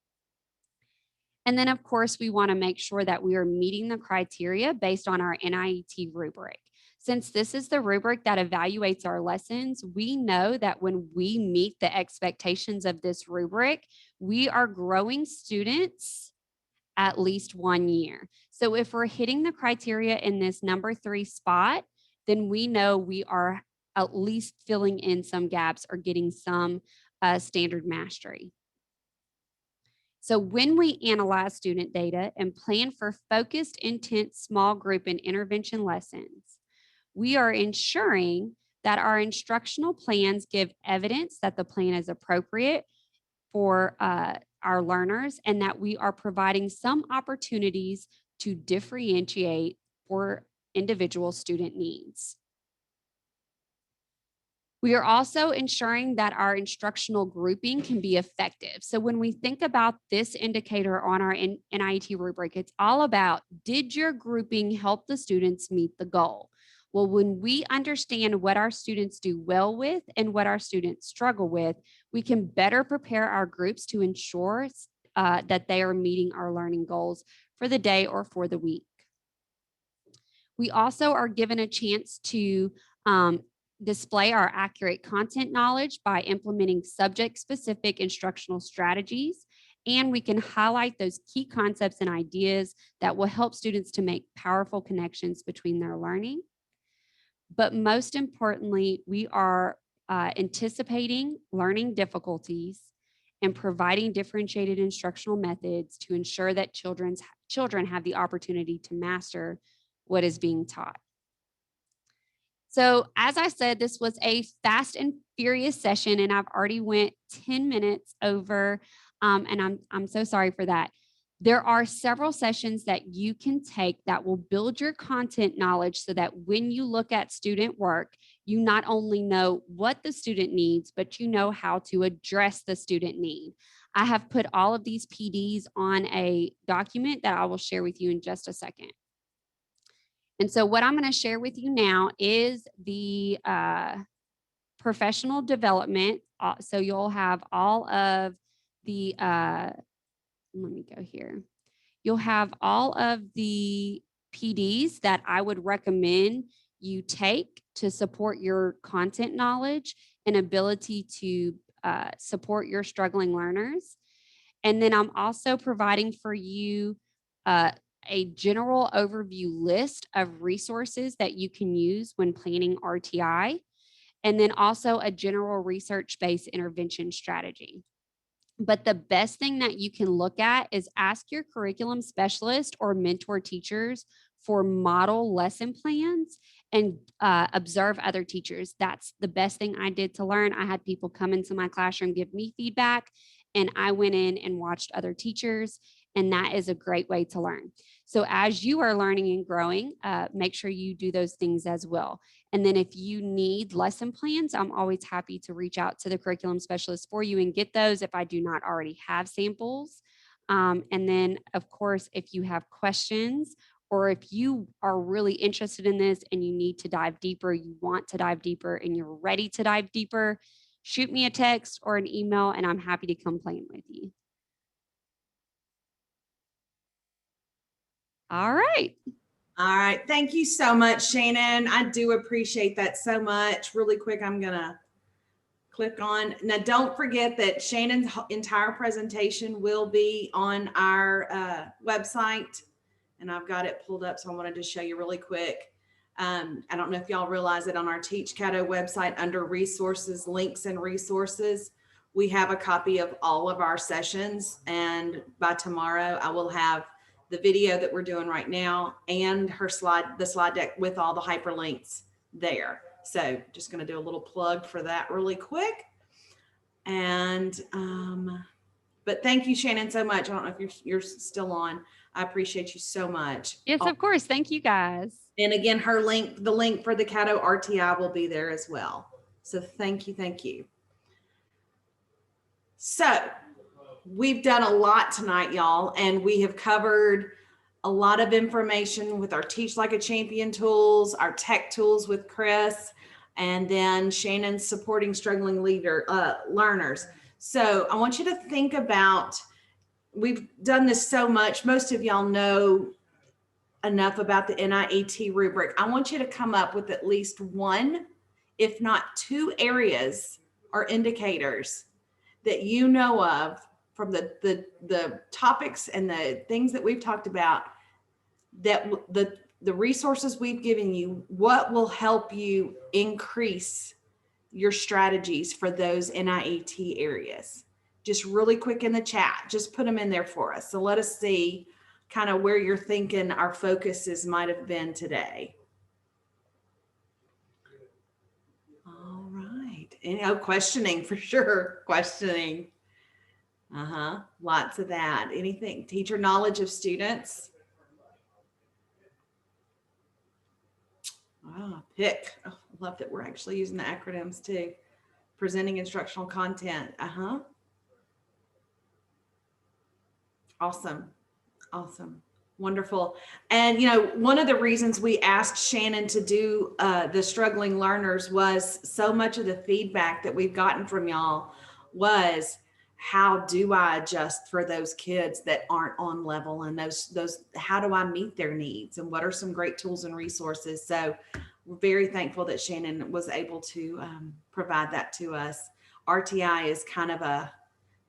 And then, of course, we want to make sure that we are meeting the criteria based on our NIET rubric. Since this is the rubric that evaluates our lessons, we know that when we meet the expectations of this rubric, we are growing students at least 1 year. So if we're hitting the criteria in this number 3 spot, then we know we are at least filling in some gaps or getting some standard mastery. So when we analyze student data and plan for focused, intense, small group and intervention lessons, we are ensuring that our instructional plans give evidence that the plan is appropriate for our learners and that we are providing some opportunities to differentiate for individual student needs. We are also ensuring that our instructional grouping can be effective. So when we think about this indicator on our NIET rubric, it's all about, did your grouping help the students meet the goal? Well, when we understand what our students do well with and what our students struggle with, we can better prepare our groups to ensure that they are meeting our learning goals for the day or for the week. We also are given a chance to display our accurate content knowledge by implementing subject-specific instructional strategies, and we can highlight those key concepts and ideas that will help students to make powerful connections between their learning. But most importantly, we are anticipating learning difficulties and providing differentiated instructional methods to ensure that children have the opportunity to master what is being taught. So as I said, this was a fast and furious session, and I've already went 10 minutes over, and I'm so sorry for that. There are several sessions that you can take that will build your content knowledge so that when you look at student work, you not only know what the student needs, but you know how to address the student need. I have put all of these PDs on a document that I will share with you in just a second. And so what I'm going to share with you now is the professional development. So you'll have all of the, let me go here. You'll have all of the PDs that I would recommend you take to support your content knowledge and ability to support your struggling learners. And then I'm also providing for you a general overview list of resources that you can use when planning RTI, and then also a general research-based intervention strategy. But the best thing that you can look at is ask your curriculum specialist or mentor teachers for model lesson plans and observe other teachers. That's the best thing I did to learn. I had people come into my classroom, give me feedback, and I went in and watched other teachers, and that is a great way to learn. So as you are learning and growing, make sure you do those things as well. And then if you need lesson plans, I'm always happy to reach out to the curriculum specialist for you and get those if I do not already have samples. And then, of course, if you have questions or if you are really interested in this and you need to dive deeper, you want to dive deeper and you're ready to dive deeper, shoot me a text or an email and I'm happy to come plan with you. All right. All right. Thank you so much, Shannon. I do appreciate that so much. Really quick, I'm going to click on. Now, don't forget that Shannon's entire presentation will be on our website, and I've got it pulled up, so I wanted to show you really quick. I don't know if y'all realize that on our Teach Caddo website under resources, links and resources, we have a copy of all of our sessions. And by tomorrow, I will have the video that we're doing right now and the slide deck with all the hyperlinks there. So just going to do a little plug for that really quick. And, but thank you, Shannon, so much. I don't know if you're still on. I appreciate you so much. Yes, of course. Thank you, guys. And again, the link for the Caddo RTI will be there as well. So thank you. Thank you. So we've done a lot tonight, y'all, and we have covered a lot of information with our Teach Like a Champion tools, our tech tools with Chris, and then Shannon's supporting struggling learners. So I want you to think about, we've done this so much. Most of y'all know enough about the NIET rubric. I want you to come up with at least one, if not two areas or indicators that you know of from the topics and the things that we've talked about, that the resources we've given you, what will help you increase your strategies for those NIET areas. Just really quick in the chat, just put them in there for us. So let us see kind of where you're thinking our focuses might have been today. All right. And questioning for sure. Questioning. Lots of that. Anything? Teacher knowledge of students. PIC. Oh, I love that we're actually using the acronyms too. Presenting instructional content. Awesome. Awesome. Wonderful. And, you know, one of the reasons we asked Shannon to do the struggling learners was so much of the feedback that we've gotten from y'all was, how do I adjust for those kids that aren't on level, and those how do I meet their needs, and what are some great tools and resources? So we're very thankful that Shannon was able to provide that to us. RTI is kind of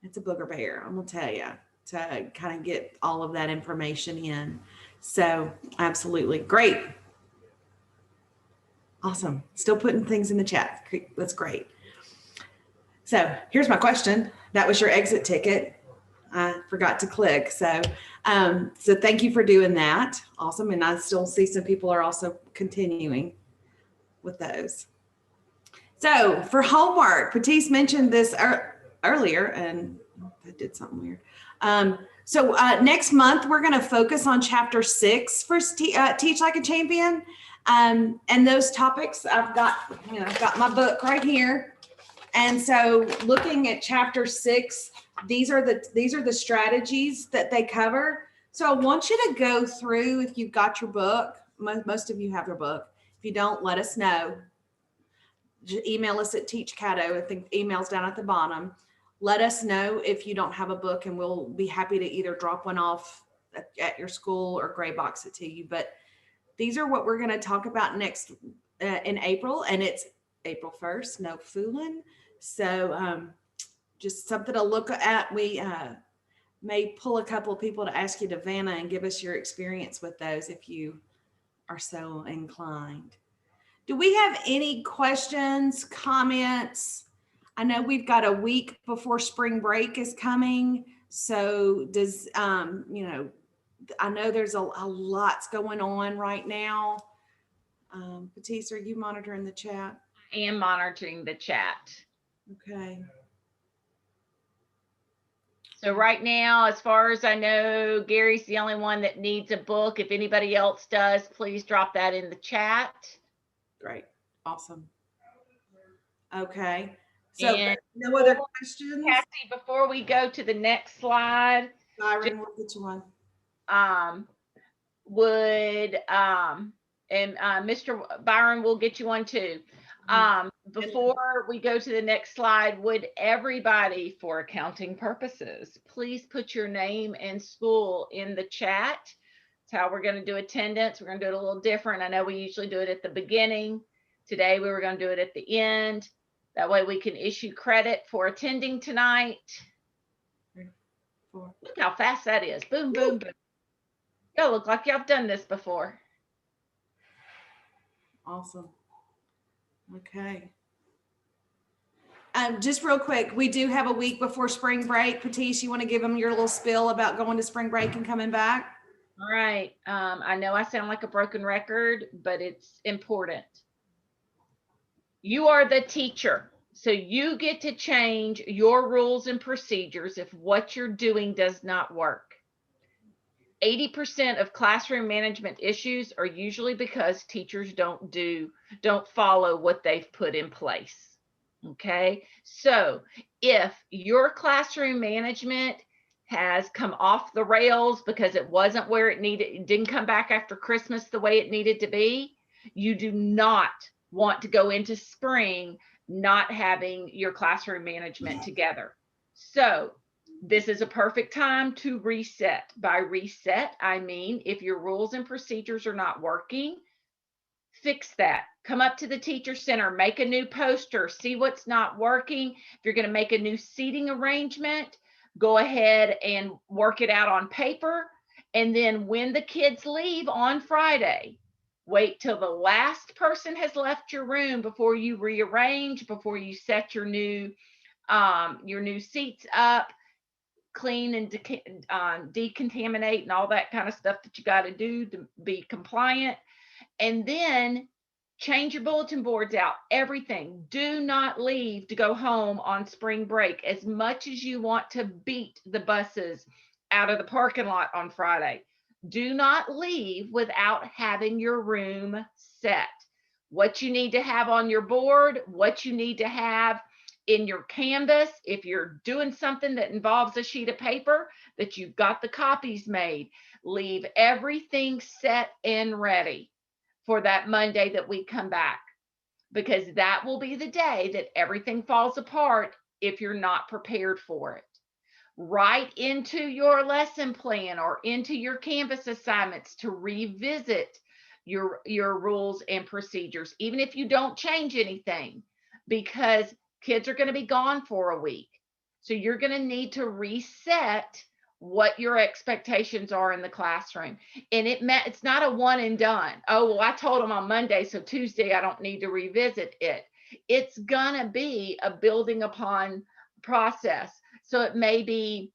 it's a booger bear, I'm gonna tell you, to kind of get all of that information in. So absolutely great. Awesome. Still putting things in the chat. That's great. So here's my question. That was your exit ticket. I forgot to click. So thank you for doing that. Awesome. And I still see some people are also continuing with those. So for homework, Patisse mentioned this earlier, and I did something weird. So next month, we're going to focus on chapter 6 for Teach Like a Champion. And those topics, I've got my book right here. And so looking at chapter 6, these are the strategies that they cover. So I want you to go through, if you've got your book, most of you have their book. If you don't, let us know. Email us at Teach Caddo. I think email's down at the bottom. Let us know if you don't have a book, and we'll be happy to either drop one off at your school or gray box it to you. But these are what we're going to talk about next in April, and it's April 1st. No fooling. So just something to look at. We may pull a couple of people to ask you to Vanna and give us your experience with those if you are so inclined. Do we have any questions, comments? I know we've got a week before spring break is coming. So does, you know, I know there's a lot's going on right now. Patisse, are you monitoring the chat? I am monitoring the chat. Okay. So right now, as far as I know, Gary's the only one that needs a book. If anybody else does, please drop that in the chat. Great. Awesome. Okay. So And no other questions? Cassie, before we go to the next slide, Byron, we'll get you one. Mr. Byron will get you one too. Before we go to the next slide, would everybody, for accounting purposes, please put your name and school in the chat? That's how we're going to do attendance. We're going to do it a little different. I know we usually do it at the beginning. Today we were going to do it at the end. That way we can issue credit for attending tonight. 3, 4. Look how fast that is. Boom, boom, boom. Y'all look like y'all done this before. Awesome. Okay. Just real quick, we do have a week before spring break. Patisse, you want to give them your little spiel about going to spring break and coming back? All right. I know I sound like a broken record, but it's important. You are the teacher, so you get to change your rules and procedures if what you're doing does not work. 80% of classroom management issues are usually because teachers don't follow what they've put in place. Okay, so if your classroom management has come off the rails because it wasn't where it needed, it didn't come back after Christmas the way it needed to be, you do not want to go into spring not having your classroom management together. So this is a perfect time to reset. By reset, I mean if your rules and procedures are not working, fix that. Come up to the teacher center, make a new poster, see what's not working. If you're going to make a new seating arrangement, go ahead and work it out on paper. And then when the kids leave on Friday, wait till the last person has left your room before you rearrange, before you set your new seats up, clean and decontaminate and all that kind of stuff that you got to do to be compliant. And then change your bulletin boards out, everything. Do not leave to go home on spring break. As much as you want to beat the buses out of the parking lot on Friday, do not leave without having your room set. What you need to have on your board, what you need to have in your canvas, if you're doing something that involves a sheet of paper, that you've got the copies made. Leave everything set and ready for that Monday that we come back, because that will be the day that everything falls apart if you're not prepared for it. Write into your lesson plan or into your Canvas assignments to revisit your rules and procedures, even if you don't change anything, because kids are going to be gone for a week. So you're going to need to reset what your expectations are in the classroom. And it's not a one and done. Oh, well, I told them on Monday, so Tuesday I don't need to revisit it. It's going to be a building upon process. So it may be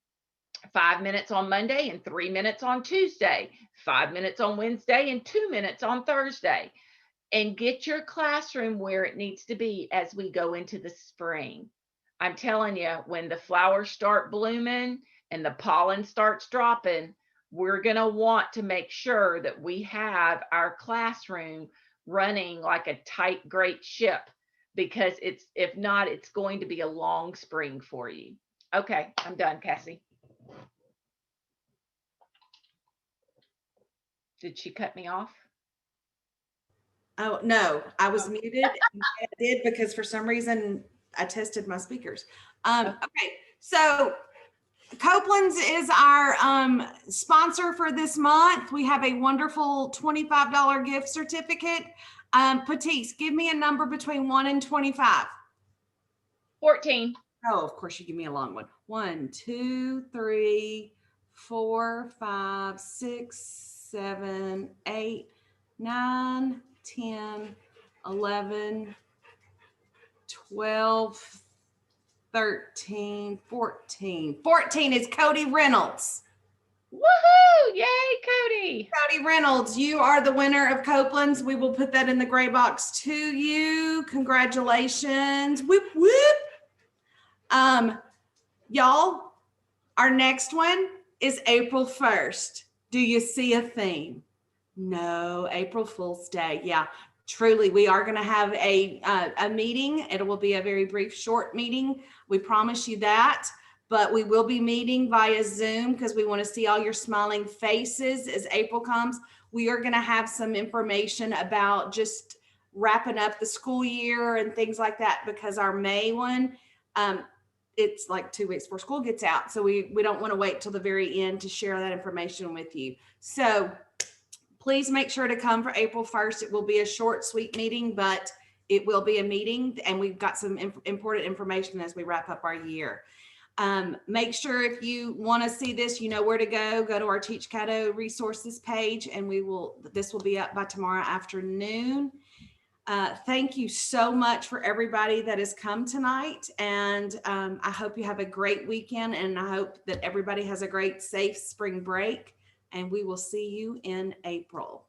5 minutes on Monday and 3 minutes on Tuesday, 5 minutes on Wednesday and 2 minutes on Thursday. And get your classroom where it needs to be as we go into the spring. I'm telling you, when the flowers start blooming and the pollen starts dropping, we're going to want to make sure that we have our classroom running like a tight, great ship, because if not, it's going to be a long spring for you. Okay, I'm done, Cassie. Did she cut me off? Oh, no, I was muted. I did because for some reason I tested my speakers. Okay, so Copeland's is our sponsor for this month. We have a wonderful $25 gift certificate. Patisse, give me a number between 1 and 25. 14. Oh, of course, you give me a long one. 1, 2, 3, 4, 5, 6, 7, 8, 9, 10, 11, 12, 13, 14. 14 is Cody Reynolds. Woohoo! Yay, Cody. Cody Reynolds, you are the winner of Copeland's. We will put that in the gray box to you. Congratulations. Whoop, whoop. Y'all, our next one is April 1st. Do you see a theme? No, April Fool's Day. Yeah, truly, we are going to have a meeting. It will be a very brief, short meeting. We promise you that. But we will be meeting via Zoom because we want to see all your smiling faces as April comes. We are going to have some information about just wrapping up the school year and things like that, because our May one, it's like 2 weeks before school gets out. So we don't want to wait till the very end to share that information with you. So please make sure to come for April 1st. It will be a short, sweet meeting, but it will be a meeting, and we've got some important information as we wrap up our year. Make sure if you want to see this, you know where to go. Go to our Teach Caddo resources page, and this will be up by tomorrow afternoon. Thank you so much for everybody that has come tonight. And I hope you have a great weekend, and I hope that everybody has a great, safe spring break, and we will see you in April.